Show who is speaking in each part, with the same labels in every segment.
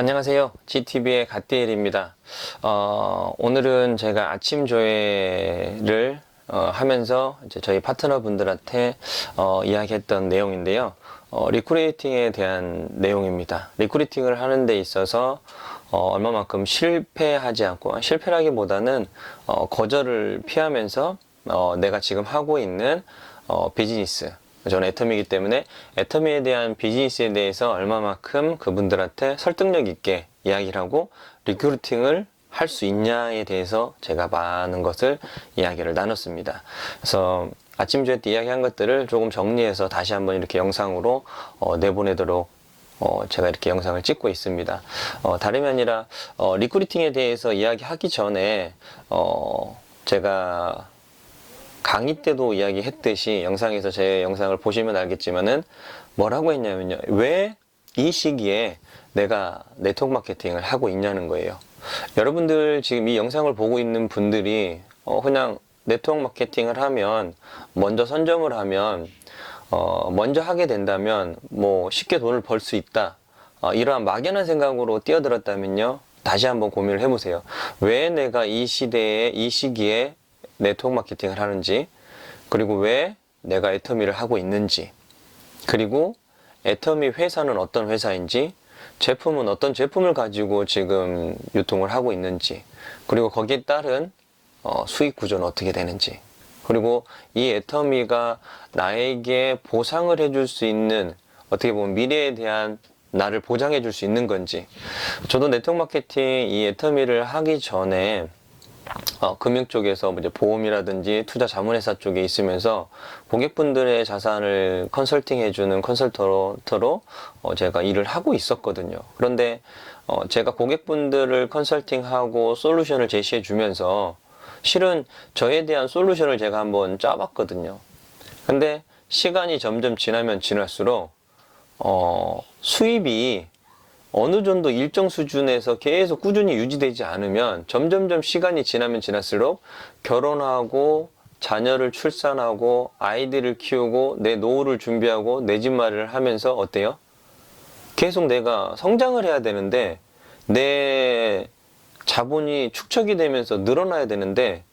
Speaker 1: 안녕하세요. GTV의 갓디엘입니다. 오늘은 제가 아침 조회를 하면서 이제 저희 파트너분들한테 이야기했던 내용인데요. 리크루이팅에 대한 내용입니다. 리크루이팅을 하는 데 있어서 얼마만큼 실패하지 않고, 실패라기보다는 거절을 피하면서 내가 지금 하고 있는 비즈니스, 저는 애터미이기 때문에 애터미에 대한 비즈니스에 대해서 얼마만큼 그분들한테 설득력 있게 이야기를 하고 리크루팅을 할 수 있냐에 대해서 제가 많은 것을 이야기를 나눴습니다. 그래서 아침 조회 때 이야기한 것들을 조금 정리해서 다시 한번 이렇게 영상으로 내보내도록 제가 이렇게 영상을 찍고 있습니다. 다름이 아니라 리크루팅에 대해서 이야기하기 전에 제가 강의 때도 이야기했듯이 영상에서 제 영상을 보시면 알겠지만은 뭐라고 했냐면요. 왜 이 시기에 내가 네트워크 마케팅을 하고 있냐는 거예요. 여러분들 지금 이 영상을 보고 있는 분들이 그냥 네트워크 마케팅을 하면, 먼저 선점을 하면, 먼저 하게 된다면 뭐 쉽게 돈을 벌 수 있다, 이러한 막연한 생각으로 뛰어들었다면요, 다시 한번 고민을 해보세요. 왜 내가 이 시대에, 이 시기에 네트워크 마케팅을 하는지, 그리고 왜 내가 애터미를 하고 있는지, 그리고 애터미 회사는 어떤 회사인지, 제품은 어떤 제품을 가지고 지금 유통을 하고 있는지, 그리고 거기에 따른 수익 구조는 어떻게 되는지, 그리고 이 애터미가 나에게 보상을 해줄 수 있는, 어떻게 보면 미래에 대한 나를 보장해 줄 수 있는 건지. 저도 네트워크 마케팅 이 애터미를 하기 전에 금융 쪽에서 이제 보험이라든지 투자 자문회사 쪽에 있으면서 고객분들의 자산을 컨설팅해주는 컨설터로 제가 일을 하고 있었거든요. 그런데 제가 고객분들을 컨설팅하고 솔루션을 제시해주면서 실은 저에 대한 솔루션을 제가 한번 짜봤거든요. 근데 시간이 점점 지나면 지날수록 수입이 어느 정도 일정 수준에서 계속 꾸준히 유지되지 않으면 점점점 시간이 지나면 지날수록 결혼하고 자녀를 출산하고 아이들을 키우고 내 노후를 준비하고 내 집 마련을 하면서 어때요? 계속 내가 성장을 해야 되는데 내 자본이 축적이 되면서 늘어나야 되는데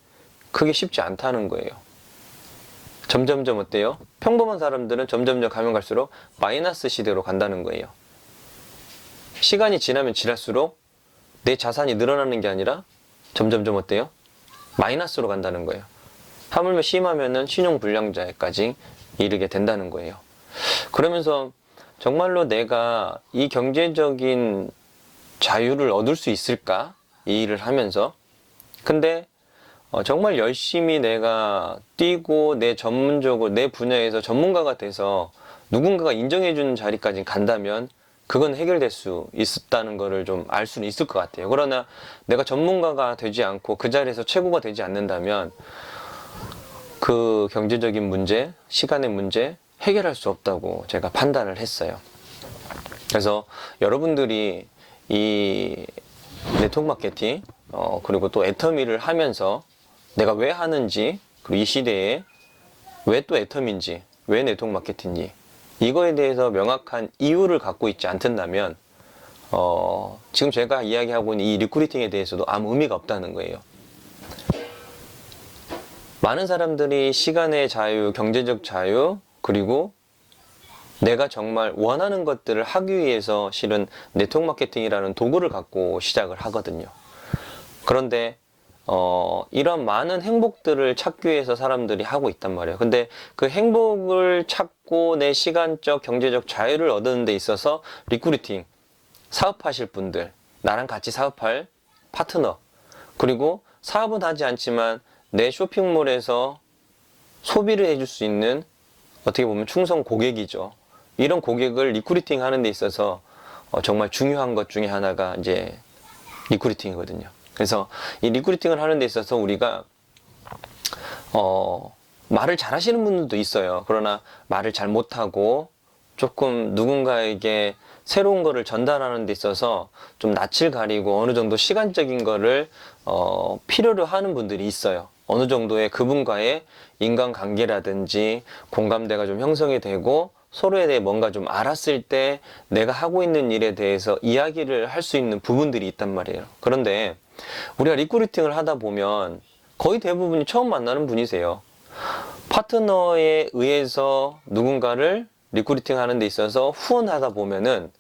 Speaker 1: 그게 쉽지 않다는 거예요. 점점점 어때요? 평범한 사람들은 점점점 가면 갈수록 마이너스 시대로 간다는 거예요. 시간이 지나면 지날수록 내 자산이 늘어나는 게 아니라 점점점 어때요? 마이너스로 간다는 거예요. 하물며 심하면은 신용불량자에까지 이르게 된다는 거예요. 그러면서 정말로 내가 이 경제적인 자유를 얻을 수 있을까? 이 일을 하면서. 근데 정말 열심히 내가 뛰고 내 전문적으로 내 분야에서 전문가가 돼서 누군가가 인정해주는 자리까지 간다면 그건 해결될 수 있었다는 거를 좀 알 수는 있을 것 같아요. 그러나 내가 전문가가 되지 않고 그 자리에서 최고가 되지 않는다면 그 경제적인 문제, 시간의 문제 해결할 수 없다고 제가 판단을 했어요. 그래서 여러분들이 이 네트워크 마케팅, 그리고 또 애터미를 하면서 내가 왜 하는지, 그리고 이 시대에 왜 또 애터미인지, 왜 네트워크 마케팅인지, 이거에 대해서 명확한 이유를 갖고 있지 않든다면 지금 제가 이야기하고 있는 이 리크루팅에 대해서도 아무 의미가 없다는 거예요. 많은 사람들이 시간의 자유, 경제적 자유, 그리고 내가 정말 원하는 것들을 하기 위해서 실은 네트워크 마케팅이라는 도구를 갖고 시작을 하거든요. 그런데 이런 많은 행복들을 찾기 위해서 사람들이 하고 있단 말이에요. 근데 그 행복을 찾고 내 시간적, 경제적 자유를 얻는 데 있어서 리크루팅, 사업하실 분들, 나랑 같이 사업할 파트너, 그리고 사업은 하지 않지만 내 쇼핑몰에서 소비를 해줄 수 있는, 어떻게 보면 충성 고객이죠. 이런 고객을 리크루팅 하는 데 있어서 정말 중요한 것 중에 하나가 이제 리크루팅이거든요. 그래서 이 리크루팅을 하는 데 있어서 우리가 말을 잘 하시는 분들도 있어요. 그러나 말을 잘 못하고 조금 누군가에게 새로운 거를 전달하는 데 있어서 좀 낯을 가리고 어느 정도 시간적인 거를 필요로 하는 분들이 있어요. 어느 정도의 그분과의 인간관계라든지 공감대가 좀 형성이 되고 서로에 대해 뭔가 좀 알았을 때 내가 하고 있는 일에 대해서 이야기를 할 수 있는 부분들이 있단 말이에요. 그런데 우리가 리크루팅을 하다 보면 거의 대부분이 처음 만나는 분이세요. 파트너에 의해서 누군가를 리크루팅 하는 데 있어서 후원하다 보면은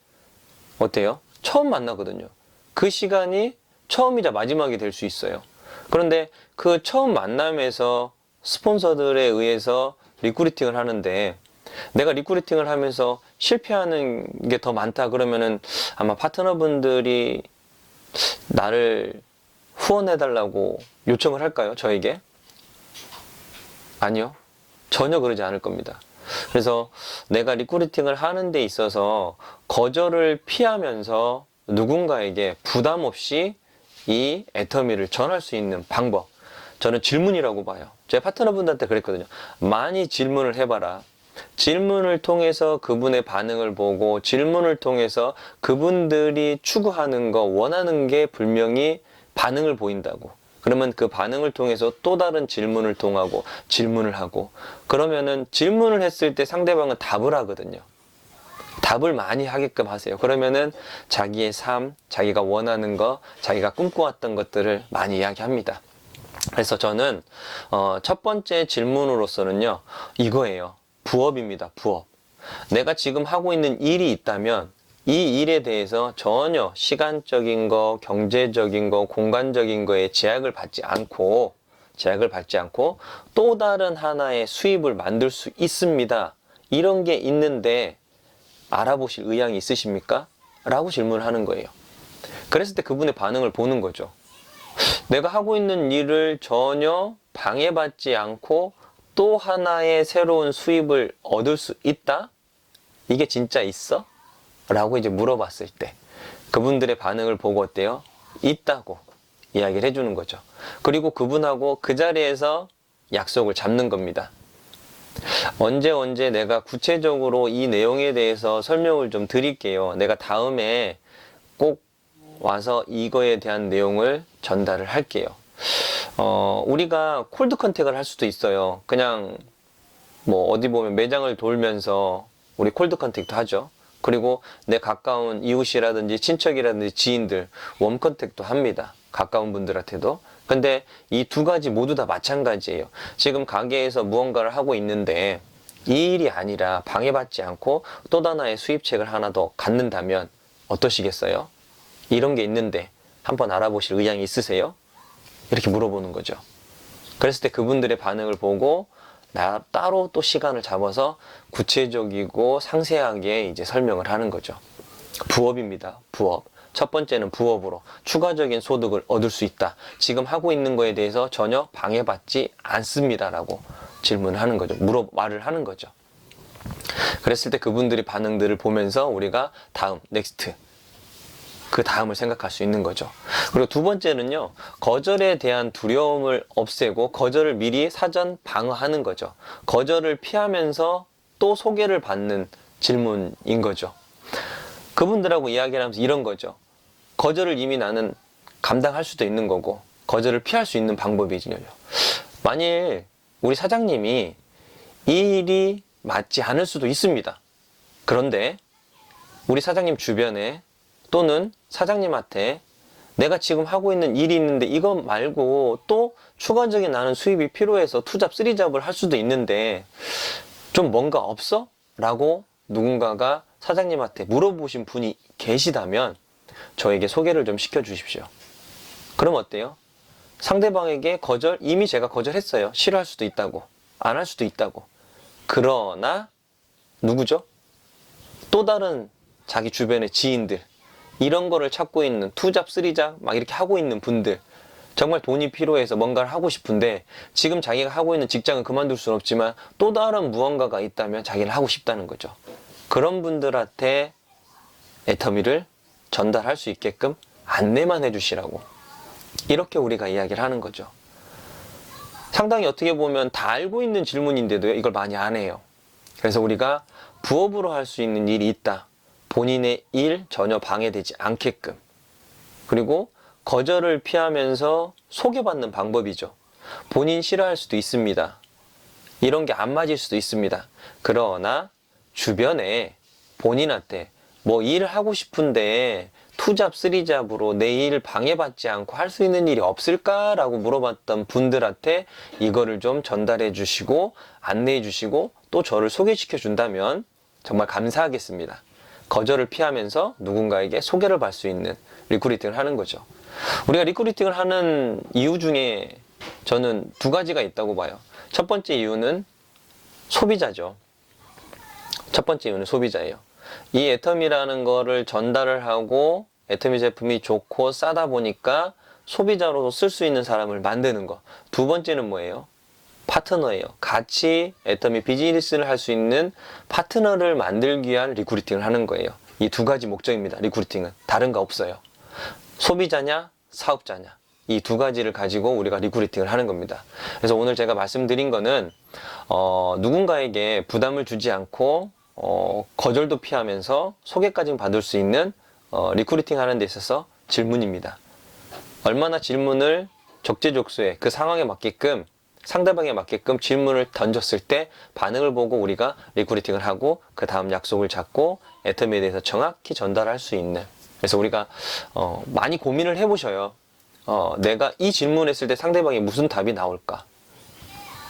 Speaker 1: 어때요? 처음 만나거든요. 그 시간이 처음이자 마지막이 될 수 있어요. 그런데 그 처음 만남에서 스폰서들에 의해서 리크루팅을 하는데 내가 리크루팅을 하면서 실패하는 게 더 많다 그러면은 아마 파트너분들이 나를 후원해달라고 요청을 할까요? 저에게? 아니요. 전혀 그러지 않을 겁니다. 그래서 내가 리크루팅을 하는 데 있어서 거절을 피하면서 누군가에게 부담 없이 이 애터미를 전할 수 있는 방법, 저는 질문이라고 봐요. 제 파트너분들한테 그랬거든요. 많이 질문을 해봐라. 질문을 통해서 그분의 반응을 보고 질문을 통해서 그분들이 추구하는 거, 원하는 게 분명히 반응을 보인다고. 그러면 그 반응을 통해서 또 다른 질문을 통하고 질문을 하고, 그러면은 질문을 했을 때 상대방은 답을 하거든요. 답을 많이 하게끔 하세요. 그러면은 자기의 삶, 자기가 원하는 거, 자기가 꿈꿔왔던 것들을 많이 이야기합니다. 그래서 저는 첫 번째 질문으로서는요, 이거예요. 부업입니다. 부업. 내가 지금 하고 있는 일이 있다면 이 일에 대해서 전혀 시간적인 거, 경제적인 거, 공간적인 거에 제약을 받지 않고 또 다른 하나의 수입을 만들 수 있습니다. 이런 게 있는데 알아보실 의향이 있으십니까? 라고 질문을 하는 거예요. 그랬을 때 그분의 반응을 보는 거죠. 내가 하고 있는 일을 전혀 방해받지 않고 또 하나의 새로운 수입을 얻을 수 있다? 이게 진짜 있어? 라고 이제 물어봤을 때 그분들의 반응을 보고 어때요? 있다고 이야기를 해주는 거죠. 그리고 그분하고 그 자리에서 약속을 잡는 겁니다. 언제 내가 구체적으로 이 내용에 대해서 설명을 좀 드릴게요. 내가 다음에 꼭 와서 이거에 대한 내용을 전달을 할게요. 우리가 콜드 컨택을 할 수도 있어요. 그냥 뭐 어디 보면 매장을 돌면서 우리 콜드 컨택도 하죠. 그리고 내 가까운 이웃이라든지 친척이라든지 지인들 웜 컨택도 합니다. 가까운 분들한테도. 근데 이 두 가지 모두 다 마찬가지예요. 지금 가게에서 무언가를 하고 있는데 이 일이 아니라 방해받지 않고 또 하나의 수입책을 하나 더 갖는다면 어떠시겠어요? 이런 게 있는데 한번 알아보실 의향이 있으세요? 이렇게 물어보는 거죠. 그랬을 때 그분들의 반응을 보고 나 따로 또 시간을 잡아서 구체적이고 상세하게 이제 설명을 하는 거죠. 부업입니다. 부업. 첫 번째는 부업으로 추가적인 소득을 얻을 수 있다. 지금 하고 있는 거에 대해서 전혀 방해받지 않습니다라고 질문을 하는 거죠. 말을 하는 거죠. 그랬을 때 그분들의 반응들을 보면서 우리가 다음, 넥스트, 그 다음을 생각할 수 있는 거죠. 그리고 두 번째는요, 거절에 대한 두려움을 없애고 거절을 미리 사전 방어하는 거죠. 거절을 피하면서 또 소개를 받는 질문인 거죠. 그분들하고 이야기를 하면서 이런 거죠. 거절을 이미 나는 감당할 수도 있는 거고 거절을 피할 수 있는 방법이지요. 만일 우리 사장님이 이 일이 맞지 않을 수도 있습니다. 그런데 우리 사장님 주변에 또는 사장님한테 내가 지금 하고 있는 일이 있는데 이거 말고 또 추가적인 나는 수입이 필요해서 투잡, 쓰리잡을 할 수도 있는데 좀 뭔가 없어? 라고 누군가가 사장님한테 물어보신 분이 계시다면 저에게 소개를 좀 시켜주십시오. 그럼 어때요? 상대방에게 이미 제가 거절했어요. 싫어할 수도 있다고, 안 할 수도 있다고. 그러나 누구죠? 또 다른 자기 주변의 지인들, 이런 거를 찾고 있는 투잡, 쓰리잡 막 이렇게 하고 있는 분들, 정말 돈이 필요해서 뭔가를 하고 싶은데 지금 자기가 하고 있는 직장은 그만둘 수는 없지만 또 다른 무언가가 있다면 자기를 하고 싶다는 거죠. 그런 분들한테 애터미를 전달할 수 있게끔 안내만 해주시라고, 이렇게 우리가 이야기를 하는 거죠. 상당히 어떻게 보면 다 알고 있는 질문인데도 이걸 많이 안 해요. 그래서 우리가 부업으로 할 수 있는 일이 있다. 본인의 일 전혀 방해되지 않게끔. 그리고 거절을 피하면서 소개받는 방법이죠. 본인 싫어할 수도 있습니다. 이런 게 안 맞을 수도 있습니다. 그러나 주변에 본인한테 뭐 일을 하고 싶은데 투잡, 쓰리잡으로 내 일 방해받지 않고 할 수 있는 일이 없을까라고 물어봤던 분들한테 이거를 좀 전달해 주시고 안내해 주시고 또 저를 소개시켜 준다면 정말 감사하겠습니다. 거절을 피하면서 누군가에게 소개를 받을 수 있는 리크루팅을 하는 거죠. 우리가 리크루팅을 하는 이유 중에 저는 두 가지가 있다고 봐요. 첫 번째 이유는 소비자죠. 첫 번째 이유는 소비자예요. 이 애터미라는 거를 전달을 하고 애터미 제품이 좋고 싸다 보니까 소비자로서 쓸 수 있는 사람을 만드는 거. 두 번째는 뭐예요? 파트너예요. 같이 애터미 비즈니스를 할 수 있는 파트너를 만들기 위한 리크루팅을 하는 거예요. 이 두 가지 목적입니다. 리크루팅은 다른 거 없어요. 소비자냐 사업자냐 이 두 가지를 가지고 우리가 리크루팅을 하는 겁니다. 그래서 오늘 제가 말씀드린 거는 누군가에게 부담을 주지 않고 거절도 피하면서 소개까지 받을 수 있는 리크루팅 하는 데 있어서 질문입니다. 얼마나 질문을 적재적소에 그 상황에 맞게끔 상대방에 맞게끔 질문을 던졌을 때 반응을 보고 우리가 리크루팅을 하고 그 다음 약속을 잡고 애터미에 대해서 정확히 전달할 수 있는. 그래서 우리가 많이 고민을 해보셔요. 내가 이 질문했을 때 상대방이 무슨 답이 나올까?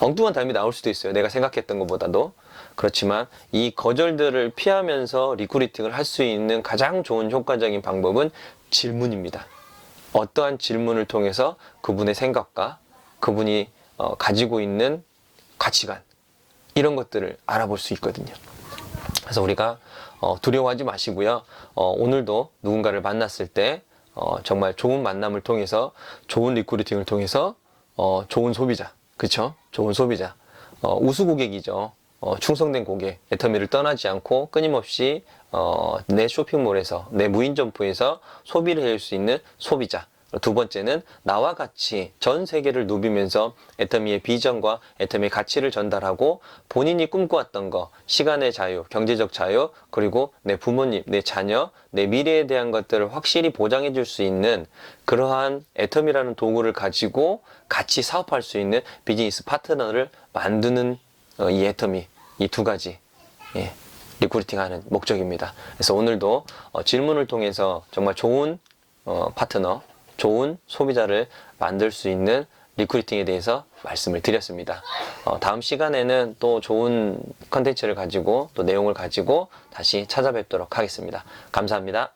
Speaker 1: 엉뚱한 답이 나올 수도 있어요. 내가 생각했던 것보다도. 그렇지만 이 거절들을 피하면서 리크루팅을 할 수 있는 가장 좋은 효과적인 방법은 질문입니다. 어떠한 질문을 통해서 그분의 생각과 그분이 가지고 있는 가치관 이런 것들을 알아볼 수 있거든요. 그래서 우리가 두려워하지 마시고요. 오늘도 누군가를 만났을 때 정말 좋은 만남을 통해서 좋은 리크루팅을 통해서 좋은 소비자, 그쵸? 좋은 소비자, 우수 고객이죠. 충성된 고객, 애터미를 떠나지 않고 끊임없이 내 쇼핑몰에서 내 무인 점포에서 소비를 할 수 있는 소비자. 두 번째는 나와 같이 전 세계를 누비면서 애터미의 비전과 애터미의 가치를 전달하고 본인이 꿈꿔왔던 거, 시간의 자유, 경제적 자유, 그리고 내 부모님, 내 자녀, 내 미래에 대한 것들을 확실히 보장해 줄 수 있는 그러한 애터미라는 도구를 가지고 같이 사업할 수 있는 비즈니스 파트너를 만드는 이 애터미, 이 두 가지 리크루팅하는 목적입니다. 그래서 오늘도 질문을 통해서 정말 좋은 파트너, 좋은 소비자를 만들 수 있는 리크루팅에 대해서 말씀을 드렸습니다. 다음 시간에는 또 좋은 컨텐츠를 가지고 또 내용을 가지고 다시 찾아뵙도록 하겠습니다. 감사합니다.